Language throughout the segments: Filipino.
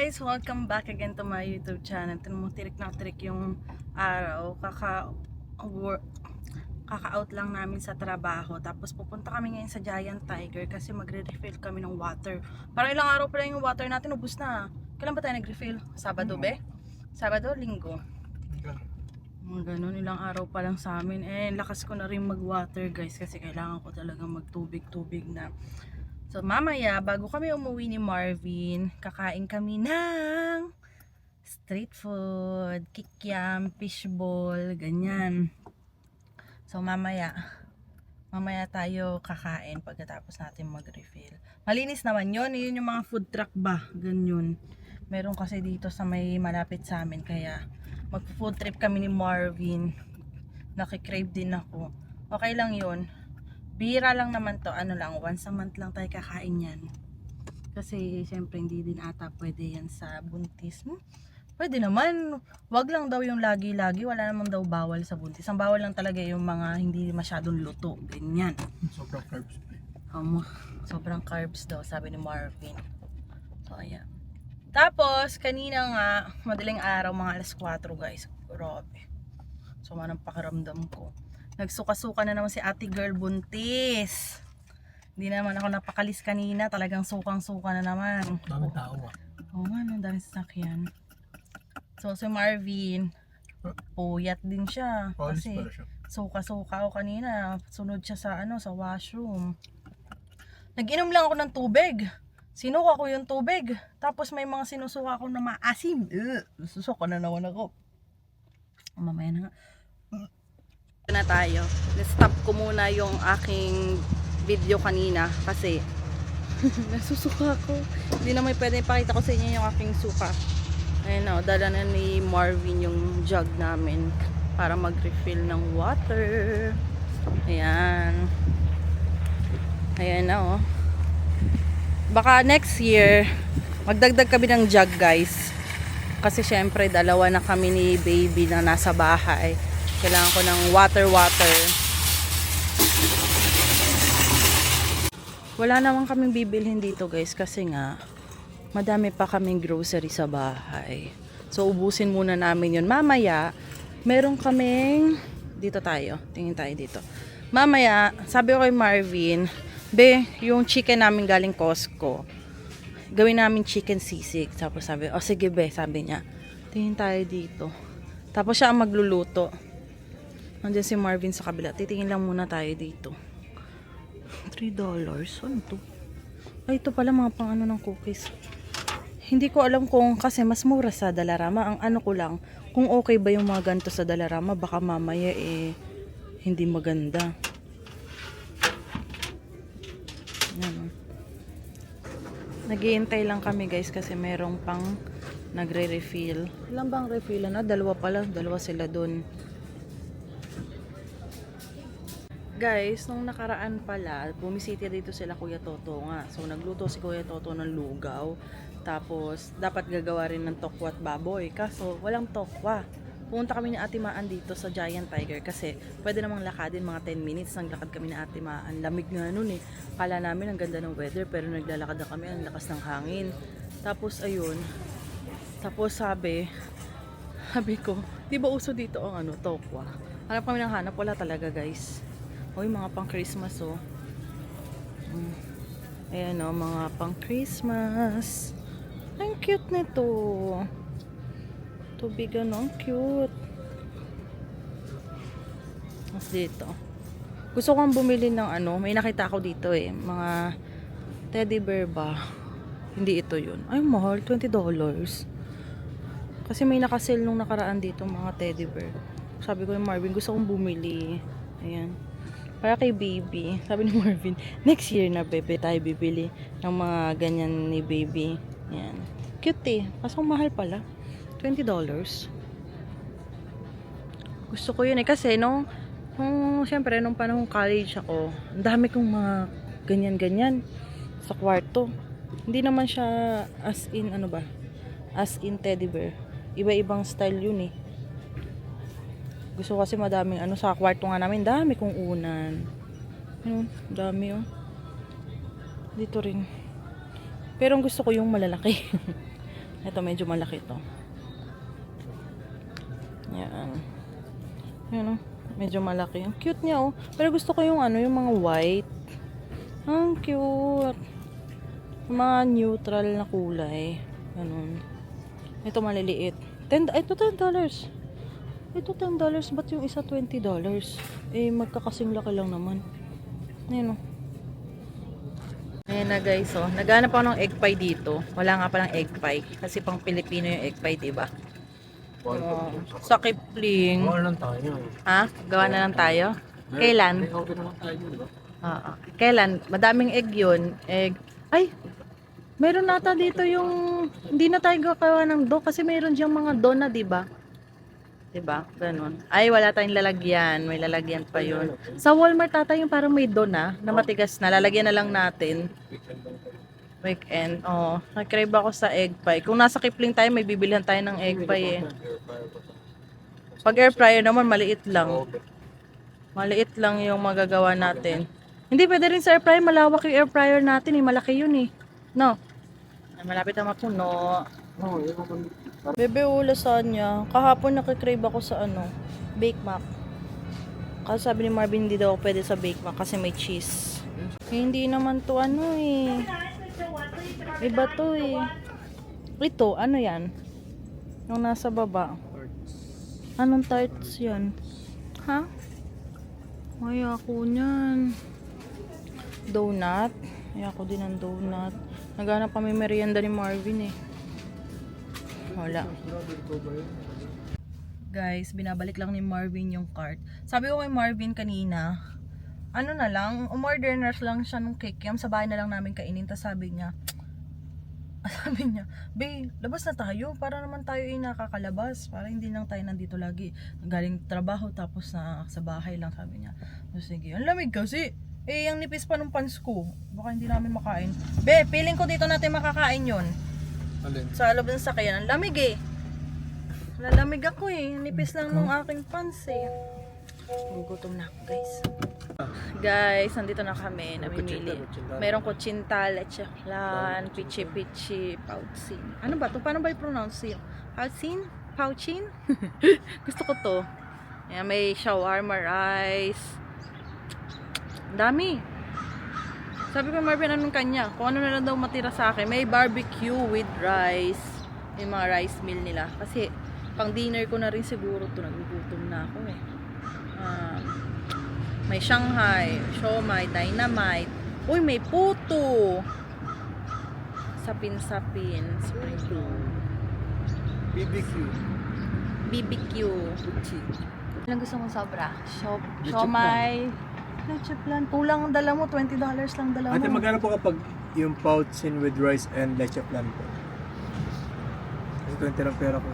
guys! Welcome back again to my YouTube channel. Tinan mo, tirik na tirik yung araw. Kaka-out lang namin sa trabaho. Tapos pupunta kami ngayon sa Giant Tiger kasi magre-refill kami ng water. Parang ilang araw pa lang yung water natin, ubus na. Kailan ba tayo nag-refill? Sabado be? Sabado, linggo. Ganun, ilang araw pa lang sa amin. Lakas ko na rin mag-water guys kasi kailangan ko talaga magtubig-tubig na. So mamaya, bago kami umuwi ni Marvin, kakain kami ng street food, kikiam, fishball, ganyan. So mamaya tayo kakain pagkatapos natin mag-refill. Malinis naman yun yung mga food truck ba, ganyan. Meron kasi dito sa may malapit sa amin, kaya mag-food trip kami ni Marvin. Nakikrave din ako. Okay lang yun. Bira lang naman to, ano lang, once a month lang tayo kakain yan. Kasi syempre hindi din ata pwede yan sa buntis. Pwede naman, wag lang daw yung lagi-lagi, wala namang daw bawal sa buntis. Ang bawal lang talaga yung mga hindi masyadong luto, ganyan. Sobrang carbs. Sobrang carbs daw, sabi ni Marvin. So ayan. Tapos, kanina nga, madaling araw, mga alas 4 guys. Grabe. So manang pakiramdam ko. Nagsuka-suka na naman si ate girl buntis. Hindi naman ako napakalis kanina. Talagang sukang-suka na naman. Daming tao ah. Oo nga, ang daming sasakyan. So si Marvin, puyat din siya. Palis Kasi pala siya. suka-suka ako kanina. Sunod siya sa sa washroom. Nag-inom lang ako ng tubig. Sinuka ko yung tubig. Tapos may mga sinusuka ako na maasim. Susuka na naman ako. Mamaya na nga. Na tayo. Na-stop ko muna yung aking video kanina kasi nasusuka ko. Hindi na may pwede ipakita ko sa inyo yung aking suka. Ayun o, dala na ni Marvin yung jug namin para mag-refill ng water. Ayan. Ayan na o. Baka next year magdagdag kami ng jug guys. Kasi syempre dalawa na kami ni baby na nasa bahay. Kailangan ko ng water. Wala naman kaming bibilhin dito guys kasi nga madami pa kaming grocery sa bahay. So ubusin muna namin yun. Mamaya, meron kaming dito tayo. Tingin tayo dito. Mamaya, sabi ko kay Marvin, be, yung chicken namin galing Costco. Gawin namin chicken sisig. Tapos sabi, oh sige be, sabi niya. Tingin tayo dito. Tapos siya ang magluluto. Nandiyan si Marvin sa kabila. Titingin lang muna tayo dito. $3. Ano to? Ay, ito pala mga pang ano ng cookies. Hindi ko alam kung kasi mas mura sa Dalarama. Ang ano ko lang, kung okay ba yung mga ganito sa Dalarama, baka mamaya hindi maganda. Naghihintay lang kami guys kasi merong pang nagre-refill. Ilan bang refill na? Dalawa pala. Dalawa sila dun. Guys, nung nakaraan pala, bumisita dito sila Kuya Toto nga. So, nagluto si Kuya Toto ng lugaw. Tapos, dapat gagawa rin ng tokwa at baboy. Kaso, walang tokwa. Pumunta kami ni Ate Maan dito sa Giant Tiger kasi pwede namang lakadin mga 10 minutes. Naglakad kami ni Ate Maan. Lamig nga nun eh. Kala namin ang ganda ng weather pero naglalakad na kami. Ang lakas ng hangin. Tapos, ayun. Tapos, sabi ko, di ba uso dito ang tokwa? Hanap kami ng hanap. Wala talaga guys. Oy, mga pang Christmas oh. Ayan oh, mga pang Christmas. Ang cute nito. Tubig ang cute. Mas dito. Gusto kong bumili ng may nakita ako dito mga teddy bear ba? Hindi ito yun. Ay, mahal, $20. Kasi may nakasale nung nakaraan dito mga teddy bear. Sabi ko yung Marvin, gusto kong bumili. Ayan. Para kay baby. Sabi ni Marvin, next year na bebe tayo bibili ng mga ganyan ni baby. Yan. Cute Kaso mahal pala. $20. Gusto ko yun kasi syempre nung panahon college ako, ang dami kong mga ganyan-ganyan sa kwarto. Hindi naman siya as in as in teddy bear. Iba-ibang style yun Gusto kasi madaming sa kwarto nga namin, dami kong unan. Dami Dito rin. Pero ang gusto ko yung malalaki. Ito medyo malaki to. Yan. Yan oh. Medyo malaki. Ang cute niya oh. Pero gusto ko yung ano, yung mga white. Ang cute. Yung mga neutral na kulay. Ganun. Ito maliliit. Ito $10. Ito $10. Ba't yung isa $20? Eh, magkakasing laki lang naman. Ayan oh. Ayan na guys oh. Naghanap ako ng egg pie dito. Wala nga palang egg pie. Kasi pang Pilipino yung egg pie, diba? Oh, sa Kipling. Gawa lang tayo. Ha? Gawa na lang tayo? Kailan? May order naman tayo, di ba? Oo. Kailan? Madaming egg yun. Egg. Ay! Meron nata dito yung... Hindi na tayo gagawa ng dough kasi meron diyang mga dough na, diba? Diba? Ganun. Ay, wala tayong lalagyan. May lalagyan pa yun. Sa Walmart tata yung parang may dough na matigas na. Lalagyan na lang natin. Weekend. Oh, nag-crave ako sa egg pie. Kung nasa Kipling tayo, may bibilihan tayo ng egg pie eh. Pag air fryer naman, maliit lang. Maliit lang yung magagawa natin. Hindi, pwede rin sa air fryer. Malawak yung air fryer natin eh. Malaki yun eh. No? Ay, malapit na mapuno. Oo, yung mga... Bebe, ulasan niya. Kahapon nakikrave ako sa ano, Bake Mac. Kasi sabi ni Marvin, hindi daw ako pwede sa Bake Mac kasi may cheese. Eh, hindi naman to ano eh. Iba to eh. Ito, ano yan? Yung nasa baba. Anong tarts yan? Ha? Ay, ako niyan. Donut. Ay, ako din ang donut. Naghanap kami merienda ni Marvin eh. Wala. Guys, binabalik lang ni Marvin yung cart. Sabi ko kay Marvin kanina, ano na lang, umorder na lang siya ng kikiam. Sa bahay na lang namin kainin. Tapos sabi niya, Be, labas na tayo. Para naman tayo ay nakakalabas. Para hindi lang tayo nandito lagi. Galing trabaho tapos na sa bahay lang, sabi niya. So, sige, ang lamig kasi. Eh, yung nipis pa ng pants ko. Baka hindi namin makain. Be, feeling ko dito natin makakain yun. Alin? Sa loob ng sakyan. Ang lamig eh. Lalamig ako eh. Nipis lang ng aking pants eh. Gutom na ako guys. Guys, nandito na kami. Namimili. Merong kutsinta, leche flan, pichi-pichi, pauchin. Ano ba to? Paano ba i-pronounce yun? Pauchin? Pauchin? Gusto ko to. Ayan, may shawarma rice. Ang dami. Sabi ko Marvin, anong kanya? Kung ano na lang daw matira sa akin. May barbecue with rice. May mga rice meal nila. Kasi pang dinner ko na rin siguro to. Nagugutom na ako eh. May Shanghai, siomai, dynamite. Uy, may puto. Sapin-sapin. Spring roll. BBQ. BBQ. Puchi. Ilang gusto mong sobra? Siomai. Leche plan. Kulang ang dala mo. $20 lang dala mo. Ate, magkano po kapag yung pouchin with rice and leche flan po? Kasi 20 lang pera ko.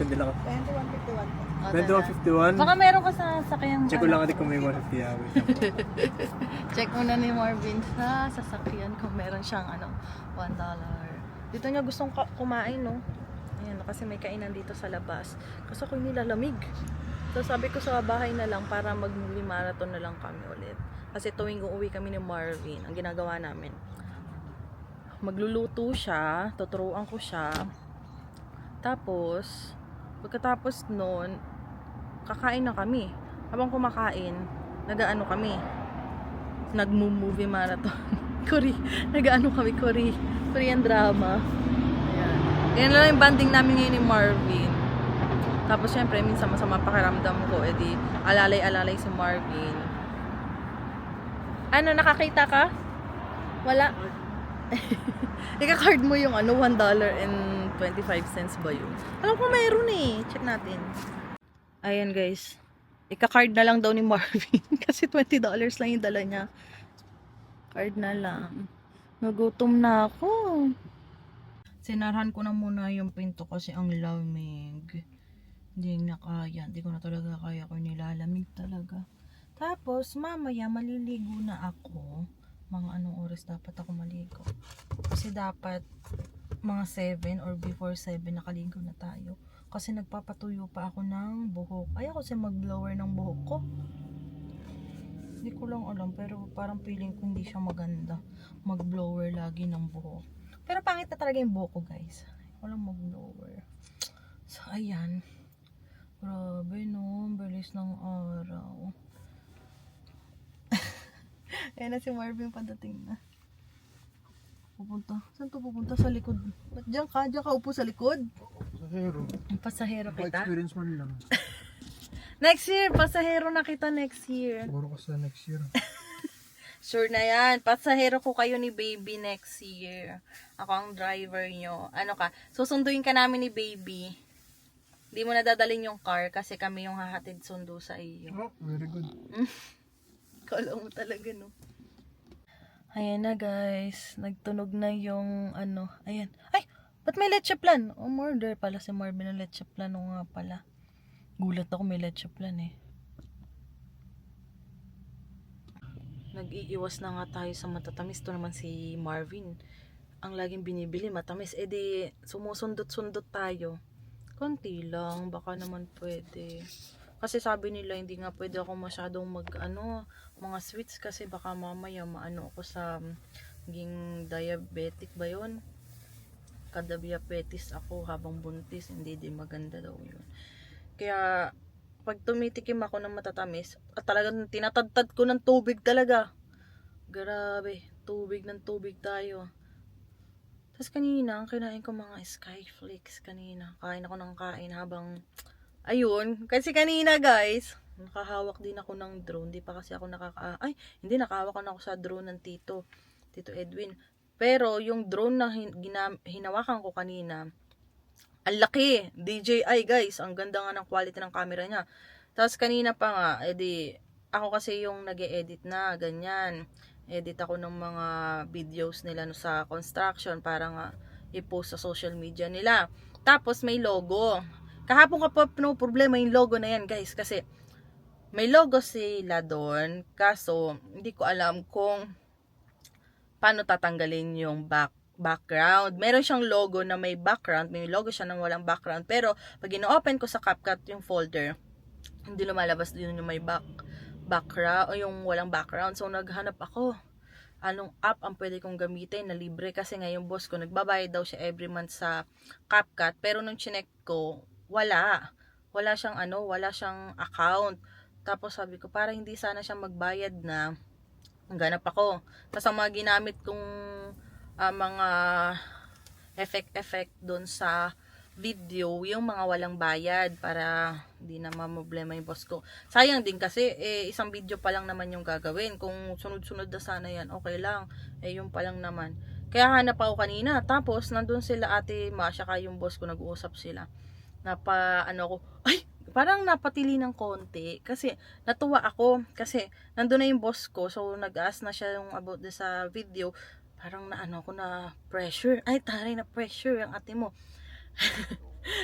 20 lang. 21.51. 21.51? Baka meron ka sa sakyan. Check ko lang ate kung may 150 awit. Check muna ni Marvin sa sasakyan kung meron siyang ano, $1. Dito niya gustong kumain, no? Ayan, kasi may kainan dito sa labas. Kasi ako nilalamig. So sabi ko sa bahay na lang para mag-movie marathon na lang kami ulit. Kasi tuwing uuwi kami ni Marvin, ang ginagawa namin, magluluto siya, tuturuan ko siya. Tapos, pagkatapos nun, kakain na kami. Habang kumakain, nag-aano kami. Nag-movie marathon. Nag-aano kami, Korean drama. Ayan. Yan lang yung banding namin ngayon ni Marvin. Tapos syempre, minsan masama pakiramdam ko, edi alalay-alalay si Marvin. Ano, nakakita ka? Wala? Ika-card mo yung ano, $1.25 ba yun? Alam ko mayroon eh. Check natin. Ayan guys. Ika-card na lang daw ni Marvin. Kasi $20 lang yung dala niya. Card na lang. Nagutom na ako. Sinarhan ko na muna yung pinto kasi ang lamig. Hindi na kaya. Hindi ko na talaga kaya kung nilalamig talaga. Tapos mamaya maliligo na ako. Mga anong oras dapat ako maligo. Kasi dapat mga 7 or before 7 nakaligo na tayo. Kasi nagpapatuyo pa ako ng buhok. Ayaw kasi mag-blower ng buhok ko. Hindi ko lang alam pero parang feeling ko hindi siya maganda. Mag-blower lagi ng buhok. Pero pangit na talaga yung buhok ko, guys. Walang mag-blower. So, ayan. Grabe, no? Bilis ng araw. Ayan na si Marvin, padating na. Pupunta. Saan to pupunta? Sa likod. Ba't dyan ka? Dyan ka upo sa likod? Pasahero. Pasahero kita? Pa-experience man lang. Next year! Pasahero na kita next year. Siguro ko sa next year. Sure na yan. Pasahero ko kayo ni baby next year. Ako ang driver nyo. Ano ka? Susunduin ka namin ni baby. Hindi mo na dadalhin yung car kasi kami yung hahatid sundo sa iyo. Oh, very good. Kala mo talaga, no? Ayan na, guys. Nagtunog na yung ano. Ayan. Ay! Ba't may leche plan? Oh, murder pala si Marvin ng leche plan. O nga pala. Gulat ako may leche plan eh. Nag-iiwas na nga tayo sa matatamis. Ito naman si Marvin. Ang laging binibili matamis. E di sumusundot-sundot tayo. Konti lang. Baka naman pwede. Kasi sabi nila hindi nga pwede ako masyadong mga sweets kasi baka mamaya maano ako sa maging diabetic ba yun? Kada-diabetes ako habang buntis. Hindi din maganda daw yun. Kaya pag tumitikim ako ng matatamis, at talagang tinatadtad ko ng tubig talaga. Grabe, tubig ng tubig tayo. Tapos kanina, ang kinain ko mga Skyflakes kanina. Kain ako ng kain habang, ayun, kasi kanina guys, nakahawak din ako ng drone. Hindi pa kasi ako hindi, nakahawak na ako sa drone ng Tito Edwin. Pero yung drone na hinawakan ko kanina, ang laki, DJI guys, ang ganda nga ng quality ng camera niya. Tapos kanina pa nga, edi, ako kasi yung nag-e-edit na, ganyan. Edit ako ng mga videos nila sa construction para nga i-post sa social media nila. Tapos may logo. Kahapon ka pa no problema yung logo na yan guys, kasi may logo sila doon, kaso hindi ko alam kung paano tatanggalin yung background. Meron siyang logo na may background, may logo siya na walang background, pero pag ino-open ko sa CapCut yung folder, hindi lumalabas din yung may background o yung walang background. So naghanap ako anong app ang pwede kong gamitin na libre, kasi ngayon boss ko nagbabayad daw siya every month sa CapCut, pero nung chinek ko wala siyang account. Tapos sabi ko para hindi sana siya magbayad na, naghanap ako. Tapos ang mga ginamit kong mga effect doon sa video, yung mga walang bayad para hindi na mamoblema yung boss ko. Sayang din kasi isang video pa lang naman yung gagawin. Kung sunod-sunod na sana yan, okay lang. Yung pa lang naman. Kaya hanap ako kanina. Tapos nandun sila Ate Masha kaya yung boss ko, nag-uusap sila. Parang napatili ng konti kasi natuwa ako kasi nandun na yung boss ko, so nag-ask na siya yung about sa video. Parang ako na pressure. Ay, taray na pressure ang ate mo.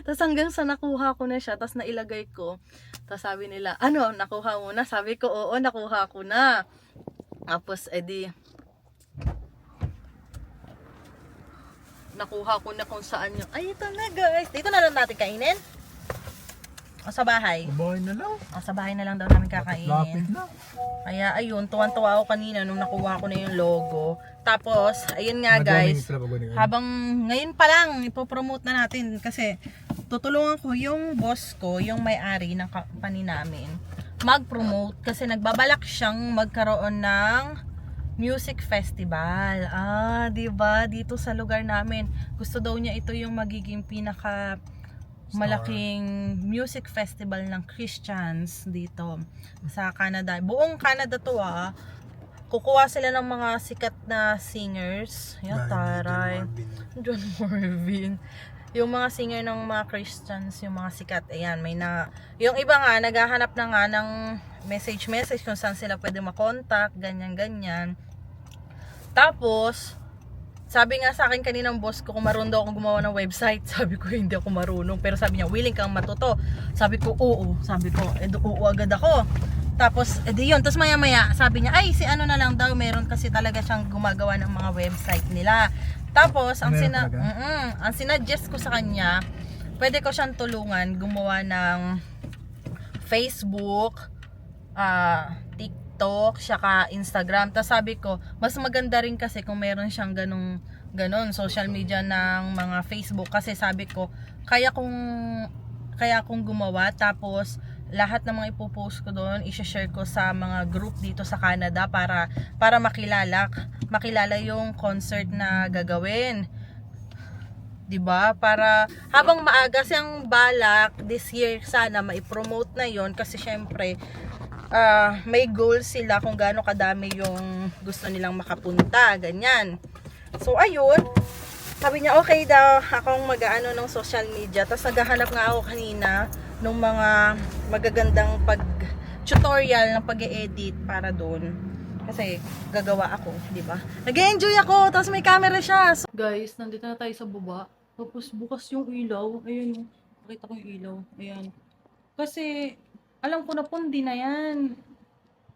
Tapos hanggang sa nakuha ko na siya, tapos nailagay ko. Tapos sabi nila, nakuha mo na? Sabi ko, oo, nakuha ko na. Tapos, nakuha ko na kung saan yung, ay, ito na guys. Dito na lang natin kainin. O sa bahay? Sa bahay na lang. O sa bahay na lang daw namin kakainin. Lapit na. Kaya ayun, tuwan-tuwa ako kanina nung nakuha ko na yung logo. Tapos, ayun nga guys, habang ngayon pa lang, ipopromote na natin kasi tutulungan ko yung boss ko, yung may-ari ng company namin, mag-promote kasi nagbabalak siyang magkaroon ng music festival. Diba? Dito sa lugar namin. Gusto daw niya ito yung magiging pinaka malaking music festival ng Christians dito sa Canada. Buong Canada to Kukuha sila ng mga sikat na singers. Yan, taray. John Marvin. Yung mga singer ng mga Christians, yung mga sikat. Ayan, yung iba nga, naghahanap na nga ng message kung saan sila pwede makontak, ganyan. Tapos, sabi nga sa akin kaninang boss ko kung marunong daw akong gumawa ng website. Sabi ko hindi ako marunong. Pero sabi niya, willing kang matuto. Sabi ko, oo. Sabi ko, oo agad ako. Tapos, yun. Tapos maya-maya, sabi niya, ay, si ano na lang daw. Meron kasi talaga siyang gumagawa ng mga website nila. Tapos, ang sinuggest ko sa kanya, pwede ko siyang tulungan gumawa ng Facebook, TikTok, saka Instagram. Tapos sabi ko, mas maganda rin kasi kung meron siyang ganung ganon, social media ng mga Facebook kasi sabi ko, kaya kong gumawa tapos lahat ng mga ipopost ko doon, i-share ko sa mga group dito sa Canada para makilala yung concert na gagawin. 'Di ba? Para habang maaga siyang balak this year sana mai-promote na 'yon kasi syempre may goal sila kung gaano kadami yung gusto nilang makapunta, ganyan. So ayun, sabi niya okay daw akong mag-aano ng social media. Tapos naghahanap nga ako kanina ng mga magagandang tutorial ng pag-e-edit para doon. Kasi gagawa ako, di ba? Nag-enjoy ako, tapos may camera siya. So, guys, nandito na tayo sa baba. Tapos bukas yung ilaw. Ayun, nakita ko yung ilaw. Ayan. Kasi alam ko na pundi na yan.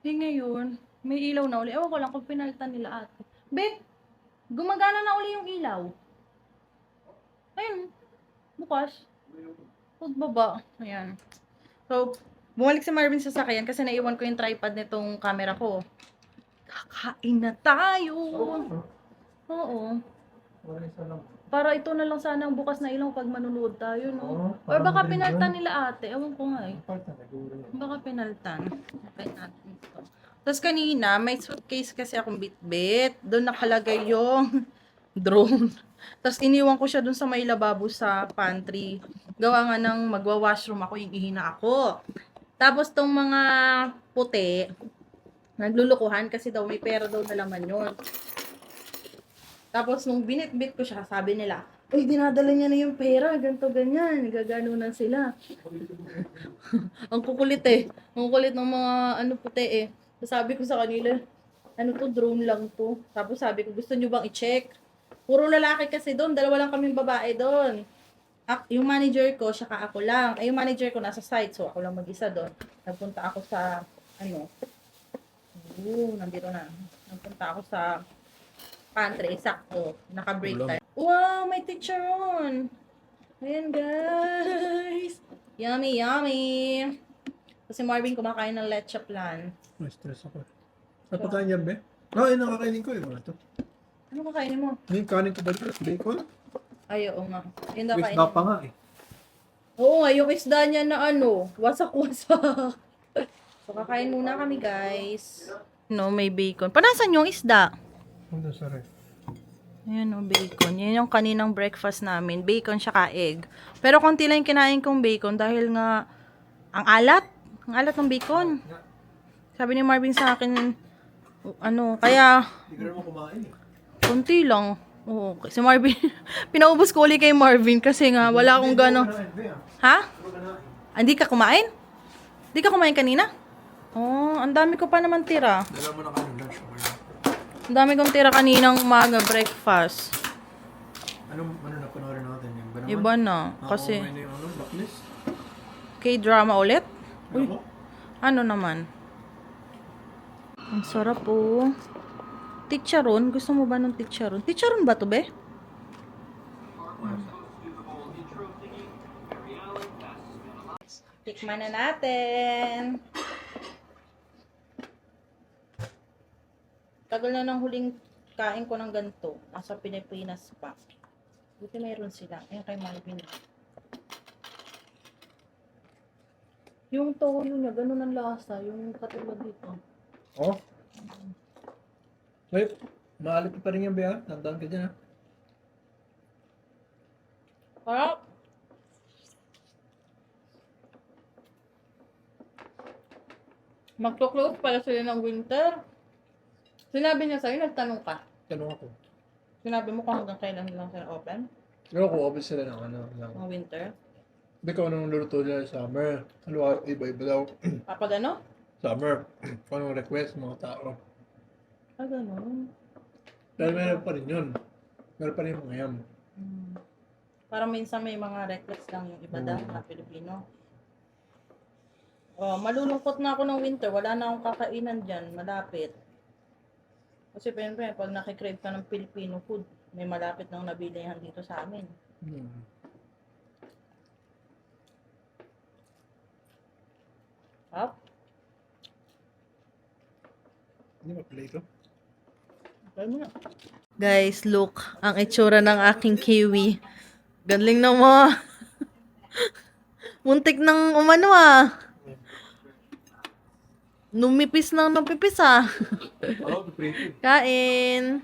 Eh ngayon, may ilaw na uli. Ewan ko lang kung pinalitan nila ate. Babe, gumagana na uli yung ilaw. Ayun, bukas. Pagbaba. Ayan. So, bumalik si Marvin sa sasakyan kasi naiwan ko yung tripod nitong camera ko. Kakain na tayo! Oo. Para ito na lang sana ang bukas na ilaw pag manunood tayo, no? Or baka pinaltan nila ate. Ewan ko nga eh. Baka pinaltan. Okay natin ito. Tapos kanina, may suitcase kasi akong bitbit. Doon nakalagay yung drone. Tapos iniwan ko siya doon sa may lababo sa pantry. Gawa nga ng magwa-washroom ako, yung ihina ako. Tapos tong mga puti, naglulukuhan kasi daw may pera daw na laman yun. Tapos nung binitbit ko siya, sabi nila, uy, dinadala niya na yung pera, ganto ganyan, gaganunan sila. Ang kukulit eh. Ang kukulit ng mga ano puti eh. So, sabi ko sa kanila, ano to, drone lang to. Tapos sabi ko, gusto nyo bang i-check? Puro lalaki kasi doon, dalawa lang kaming babae doon. Yung manager ko, saka ako lang. Yung manager ko nasa site, so ako lang mag-isa doon. Nagpunta ako sa, nandito na. Nagpunta ako sa pantry, sakto. Naka-break time. Wow, may teacher on. Ayan, guys. Yummy, yummy. Kasi Marvin kumakain ng leche plan. Stress ako. Sa pagkain yan, be? Oo, nakakainin ko yung mga to. Ano kakainin mo? Yung kanin ko ba dito? Bacon? Ay, oo nga. Yun na With kainin. pa nga eh. Oo nga, yung isda niya na wasak-wasak. So, kakain muna kami, guys. No, may bacon. Panasan yung isda? Ano sa ref? Ayan o, bacon. Yan yung kaninang breakfast namin. Bacon siya egg. Pero konti lang yung kinain kong bacon dahil nga ang alat. Ang alat ng bacon. Sabi ni Marvin sa akin, kaya Hindi ka naman kumain eh. konti lang. Oo, si Marvin, pinaubos ko ulit kay Marvin kasi nga wala akong gano'ng... Ha? Hindi ka kumain? Hindi ka kumain kanina? Oh, ang dami ko pa naman tira. Dala mo na kayo lunch. Ang dami kong tira kaninang umaga breakfast. Ano na panoorin natin? Yung ba naman? Iba na. Kasi, Ako, may na blacklist. K-drama ulit? Uy, Ano? ano naman? Ang sarap po. Ticharon? Gusto mo ba ng ticharon? Ticharon ba to, be? Tikman na natin. Tagal na ng huling kain ko ng ganito. Nasa Pilipinas pa. Buti mayroon sila. Ayun kay Marvin. Yung toyo niya, ganun ang lasa. Yung katulad dito. Oh? Wait, maalit pa rin yan, Bea. Tandaan ka dyan, ha? Harap! Magto-close pala sila ng winter. Sinabi niya sa'yo, nagtanong ka. Tanong ako. Sinabi mo kung hanggang kailan lang sila open? Pero kung open sila ng ng... Ng winter? Hindi ko anong luluto nila sa summer. Ano, iba-iba daw. Kapag ano? Summer. Kung anong request ng mga tao. Ah, ganun. Dahil meron pa rin yun. Meron pa rin yung mga yam. Parang minsan may mga request lang yung iba daw na Pilipino. Oh, malulungkot na ako ng winter. Wala na akong kakainan dyan. Malapit. Kasi pag nakikrave ka ng Filipino food, may malapit nang nabilihan dito sa amin. Up? Hindi ba pala ito? Guys, look. Ang itsura ng aking kiwi. Galing na mo. Muntik ng umano ah. Numipis ng napipis ah. Kain.